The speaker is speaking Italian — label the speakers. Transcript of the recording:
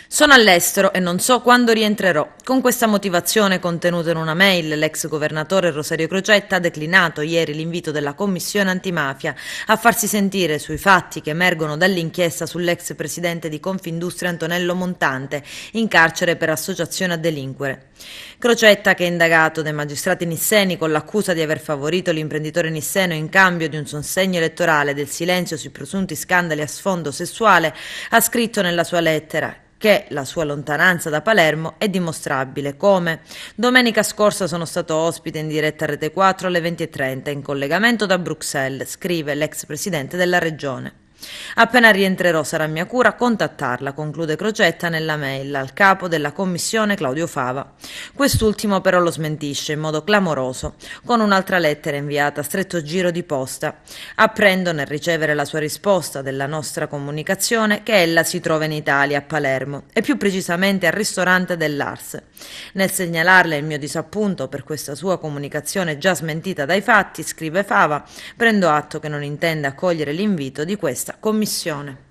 Speaker 1: Sono all'estero e non so quando rientrerò. Con questa motivazione contenuta in una mail, l'ex governatore Rosario Crocetta ha declinato ieri l'invito della Commissione antimafia a farsi sentire sui fatti che emergono dall'inchiesta sull'ex presidente di Confindustria Antonello Montante, in carcere per associazione a delinquere. Crocetta, che è indagato dai magistrati nisseni con l'accusa di aver favorito l'imprenditore nisseno in cambio di un sostegno elettorale del silenzio sui presunti scandali a sfondo sessuale, ha scritto nella sua lettera che la sua lontananza da Palermo è dimostrabile, come domenica scorsa sono stato ospite in diretta a Rete 4 alle 20:30 in collegamento da Bruxelles, scrive l'ex presidente della regione. Appena rientrerò sarà mia cura contattarla, conclude Crocetta nella mail al capo della commissione Claudio Fava. Quest'ultimo però lo smentisce in modo clamoroso, con un'altra lettera inviata a stretto giro di posta. Apprendo nel ricevere la sua risposta della nostra comunicazione che ella si trova in Italia, a Palermo, e più precisamente al ristorante dell'Ars. Nel segnalarle il mio disappunto per questa sua comunicazione già smentita dai fatti, scrive Fava, prendo atto che non intende accogliere l'invito di questa commissione.